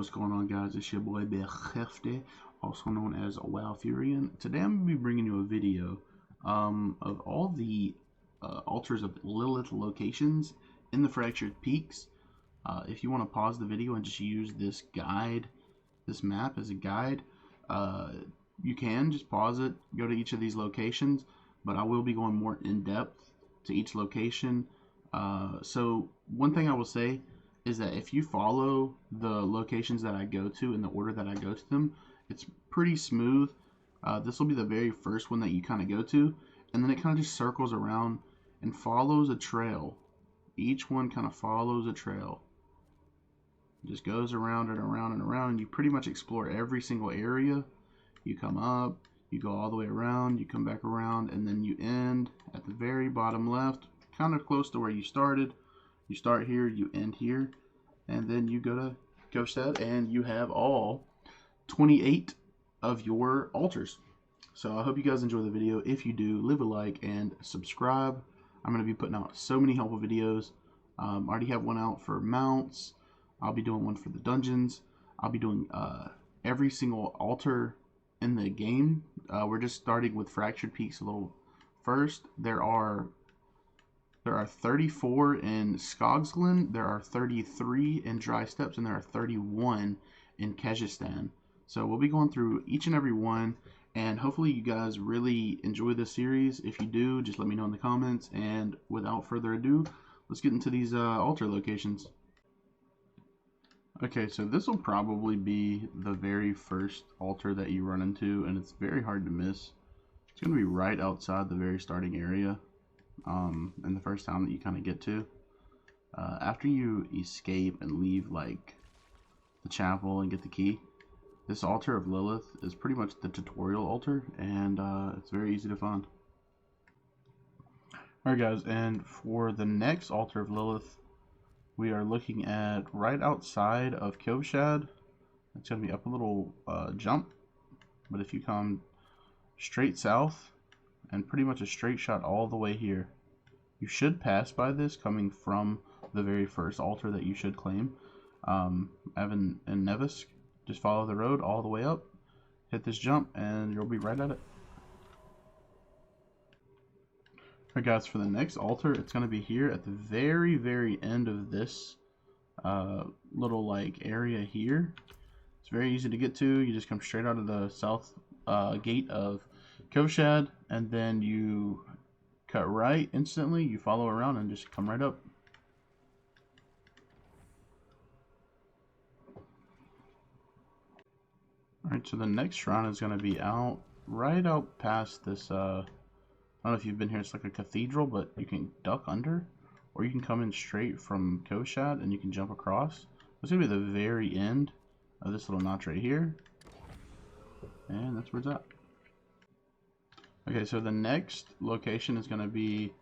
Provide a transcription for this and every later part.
What's going on, guys? It's your boy Behefte, also known as Wow Furion. Today I'm going to be bringing you a video of all the altars of Lilith locations in the Fractured Peaks. If you want to pause the video and just use this guide, this map as a guide, you can just pause it, go to each of these locations, but I will be going more in depth to each location. So one thing I will say is that if you follow the locations that I go to in the order that I go to them, it's pretty smooth. This will be the very first one that you kind of go to, and then it kind of just circles around and follows a trail. Each one kind of follows a trail. It just goes around and around and around, and you pretty much explore every single area. You come up, you go all the way around, you come back around, and then you end at the very bottom left, kind of close to where you started. You start here, you end here, and then you go to Ghosted, and you have all 28 of your altars. So I hope you guys enjoy the video. If you do, leave a like and subscribe. I'm going to be putting out so many helpful videos. I already have one out for mounts. I'll be doing one for the dungeons. I'll be doing every single altar in the game. We're just starting with Fractured Peaks a little first. There are 34 in Skogsland, there are 33 in Dry Steppes, and there are 31 in Kyrgyzstan. So we'll be going through each and every one, and hopefully you guys really enjoy this series. If you do, just let me know in the comments, and without further ado, let's get into these altar locations. Okay, so this will probably be the very first altar that you run into, and it's very hard to miss. It's going to be right outside the very starting area. In the first town that you kind of get to. After you escape and leave like the chapel and get the key, this altar of Lilith is pretty much the tutorial altar, and it's very easy to find. Alright guys, and for the next altar of Lilith, we are looking at right outside of Kovshad. It's going to be up a little jump, but if you come straight south and pretty much a straight shot all the way here, you should pass by this coming from the very first altar that you should claim. Evan and Nevis, just follow the road all the way up, hit this jump, and you'll be right at it. Alright guys, for the next altar, it's going to be here at the very end of this little like area here. It's very easy to get to. You just come straight out of the south gate of Kovshad, and then you cut right instantly, you follow around and just come right up. Alright, so the next shrine is going to be right out past this, I don't know if you've been here, it's like a cathedral, but you can duck under, or you can come in straight from Kovshad and you can jump across. It's going to be the very end of this little notch right here, and that's where it's at. Okay, so the next location is going to be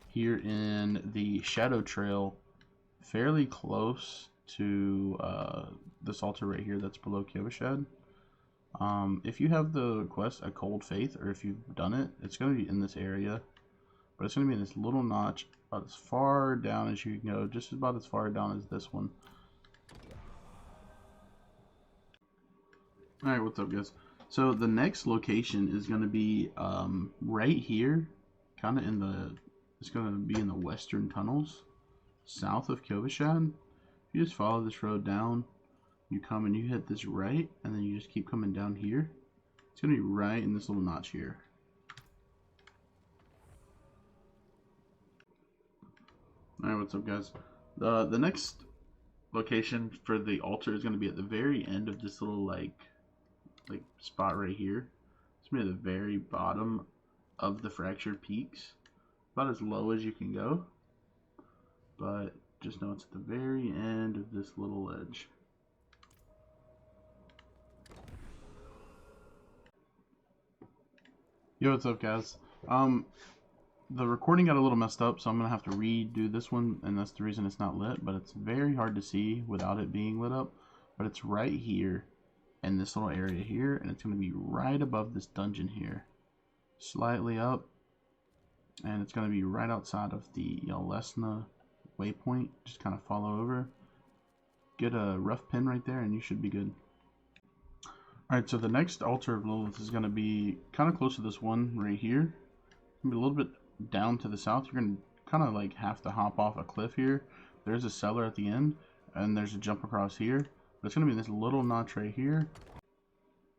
here in the Shadow Trail, fairly close to this altar right here that's below Kovshad. If you have the quest A Cold Faith, or if you've done it, it's going to be in this area, but it's going to be in this little notch about as far down as you can go, just about as far down as this one. Alright, what's up guys? So the next location is going to be right here, kind of in the, it's going to be in the western tunnels, south of Kovshad. You just follow this road down, you come and you hit this right, and then you just keep coming down here. It's going to be right in this little notch here. Alright, what's up guys? The next location for the altar is going to be at the very end of this little like spot right here. It's gonna be at the very bottom of the Fractured Peaks, about as low as you can go, but just know it's at the very end of this little ledge. Yo, what's up guys? The recording got a little messed up, so I'm gonna have to redo this one, and that's the reason it's not lit, but it's very hard to see without it being lit up. But it's right here in this little area here, and it's going to be right above this dungeon here, slightly up, and it's going to be right outside of the Lesna waypoint. Just kind of follow over, get a rough pin right there and you should be good. Alright, so the next altar of Lilith is going to be kind of close to this one right here. It's going to be a little bit down to the south. You're going to kind of like have to hop off a cliff here. There's a cellar at the end, and there's a jump across here. But it's going to be this little notch right here.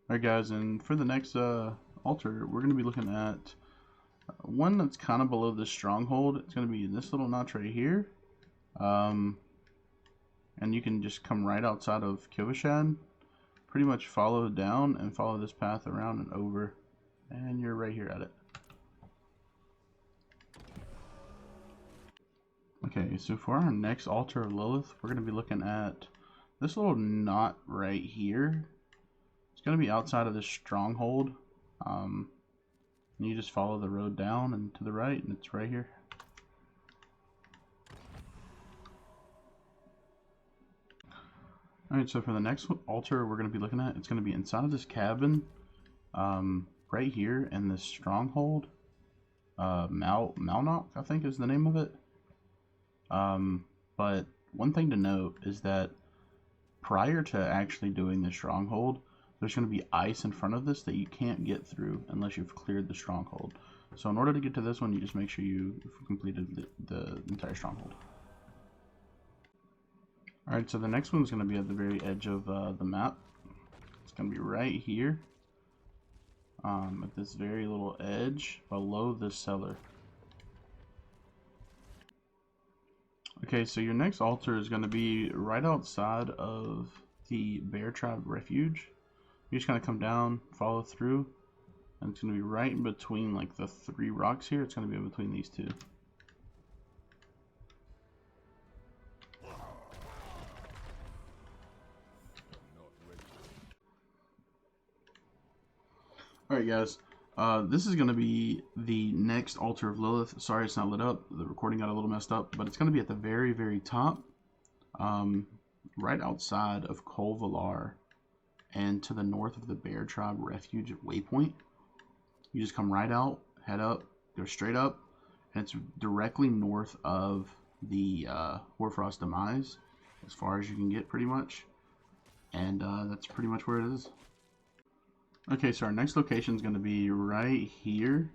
Alright guys, and for the next altar, we're going to be looking at one that's kind of below this stronghold. It's going to be this little notch right here. And you can just come right outside of Kivashad. Pretty much follow down and follow this path around and over. And you're right here at it. Okay, so for our next altar of Lilith, we're going to be looking at this little knot right here. It's going to be outside of this stronghold. And you just follow the road down and to the right, and it's right here. Alright, so for the next altar we're going to be looking at, it's going to be inside of this cabin, right here in this stronghold. Malnock, I think is the name of it. But one thing to note is that prior to actually doing the stronghold, there's going to be ice in front of this that you can't get through unless you've cleared the stronghold. So in order to get to this one, you just make sure you've completed the entire stronghold. Alright, so the next one's going to be at the very edge of the map. It's going to be right here. At this very little edge below this cellar. Okay, so your next altar is going to be right outside of the Bear Tribe Refuge. You're just going to come down, follow through, and it's going to be right in between like the 3 rocks here. It's going to be in between these 2. Alright guys, this is going to be the next altar of Lilith. Sorry it's not lit up, the recording got a little messed up, but it's going to be at the very, very top, right outside of Kol Valar and to the north of the Bear Tribe Refuge waypoint. You just come right out, head up, go straight up, and it's directly north of the Hoarfrost Demise, as far as you can get pretty much, and that's pretty much where it is. Okay, so our next location is going to be right here.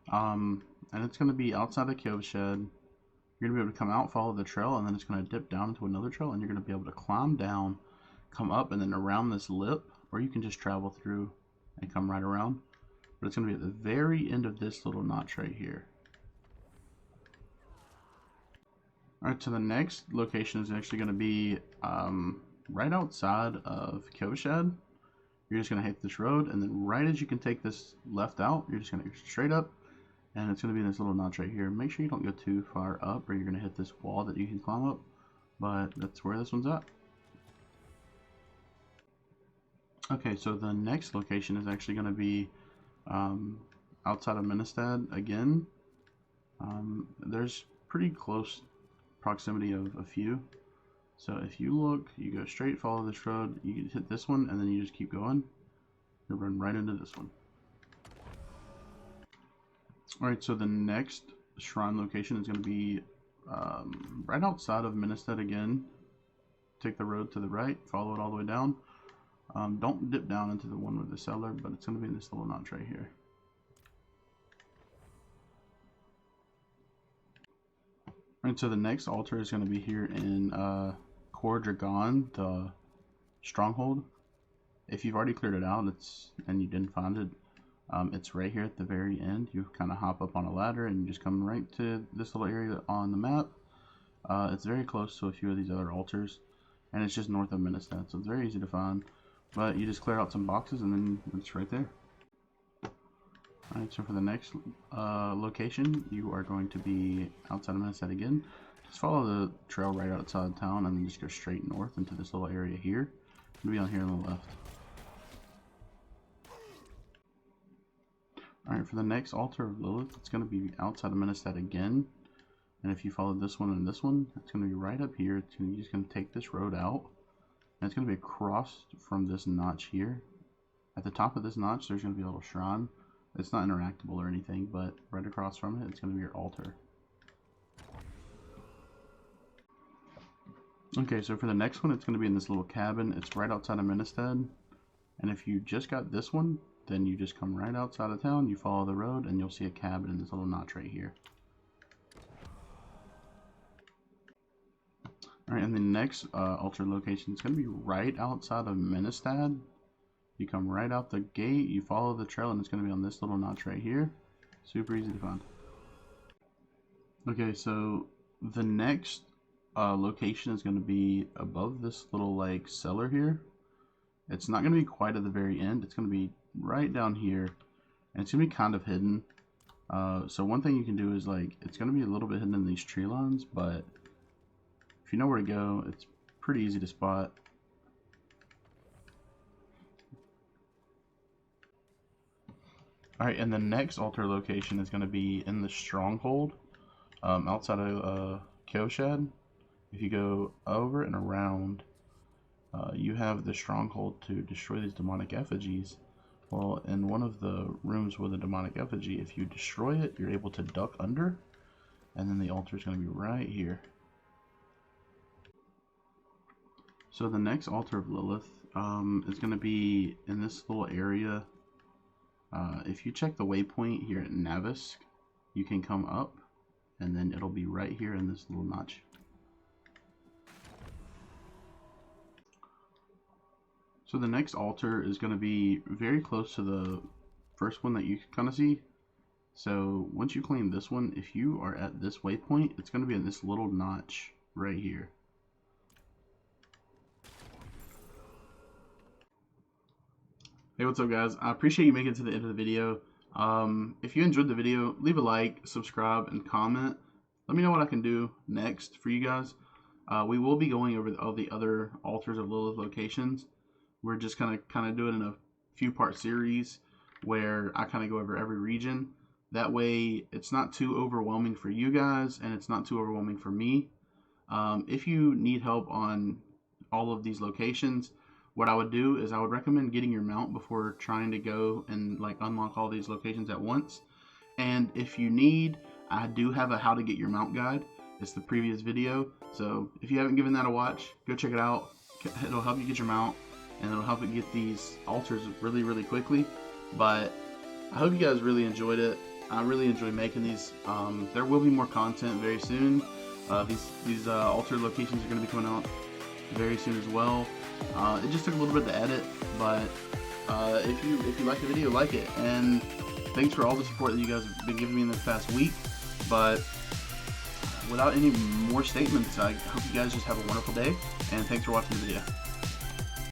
And it's going to be outside of Kivashad. You're going to be able to come out, follow the trail, and then it's going to dip down into another trail, and you're going to be able to climb down, come up, and then around this lip, or you can just travel through and come right around. But it's going to be at the very end of this little notch right here. Alright, so the next location is actually going to be right outside of Kivashad. You're just going to hit this road, and then right as you can take this left out, you're just going to go straight up, and it's going to be this little notch right here. Make sure you don't go too far up, or you're going to hit this wall that you can climb up, but that's where this one's at. Okay, so the next location is actually going to be outside of Ministad again. There's pretty close proximity of a few. So if you look, you go straight, follow this road, you hit this one, and then you just keep going. You'll run right into this one. Alright, so the next shrine location is going to be right outside of Ministad again. Take the road to the right, follow it all the way down. Don't dip down into the one with the cellar, but it's going to be this little notch right here. Alright, so the next altar is going to be here in Kor Dragon, the stronghold. If you've already cleared it out, and you didn't find it, it's right here at the very end. You kind of hop up on a ladder and you just come right to this little area on the map. It's very close to a few of these other altars, and it's just north of Ministad, so it's very easy to find. But you just clear out some boxes and then it's right there. Alright, so for the next location, you are going to be outside of Ministad again. Just follow the trail right outside of town and then just go straight north into this little area here. It'll be on here on the left. Alright, for the next altar of Lilith, it's going to be outside of Ministad again. And if you follow this one and this one, it's going to be right up here. You're just going to take this road out. And it's going to be across from this notch here. At the top of this notch, there's going to be a little shrine. It's not interactable or anything, but right across from it, it's going to be your altar. Okay, so for the next one, it's going to be in this little cabin. It's right outside of Ministed. And if you just got this one, then you just come right outside of town, you follow the road, and you'll see a cabin in this little notch right here. Alright, and the next altar location is going to be right outside of Ministad. You come right out the gate, you follow the trail, and it's going to be on this little notch right here. Super easy to find. Okay, so the next location is going to be above this little like cellar here. It's not going to be quite at the very end. It's going to be right down here, and it's going to be kind of hidden. So one thing you can do is like, it's going to be a little bit hidden in these tree lines, but if you know where to go, it's pretty easy to spot. Alright, and the next altar location is going to be in the stronghold outside of Koshed. If you go over and around, you have the stronghold to destroy these demonic effigies. Well, in one of the rooms with a demonic effigy, if you destroy it, you're able to duck under, and then the altar is going to be right here. So the next altar of Lilith is going to be in this little area. If you check the waypoint here at Navisk, you can come up, and then it'll be right here in this little notch. So the next altar is going to be very close to the first one that you kind of see. So once you claim this one, if you are at this waypoint, it's going to be in this little notch right here. Hey, what's up guys? I appreciate you making it to the end of the video. If you enjoyed the video, leave a like, subscribe, and comment. Let me know what I can do next for you guys. We will be going over all the other altars of Lilith locations. We're just kind of doing in a few part series where I kind of go over every region. That way it's not too overwhelming for you guys, and it's not too overwhelming for me. If you need help on all of these locations, what I would do is I would recommend getting your mount before trying to go and like unlock all these locations at once. And if you need, I do have a how to get your mount guide. It's the previous video, so if you haven't given that a watch, go check it out. It'll help you get your mount, and it'll help you get these altars really quickly. But I hope you guys really enjoyed it. I really enjoy making these. There will be more content very soon. These altar locations are going to be coming out very soon as well. It just took a little bit to edit, but if you like the video, like it. And thanks for all the support that you guys have been giving me in this past week. But without any more statements, I hope you guys just have a wonderful day, and thanks for watching the video.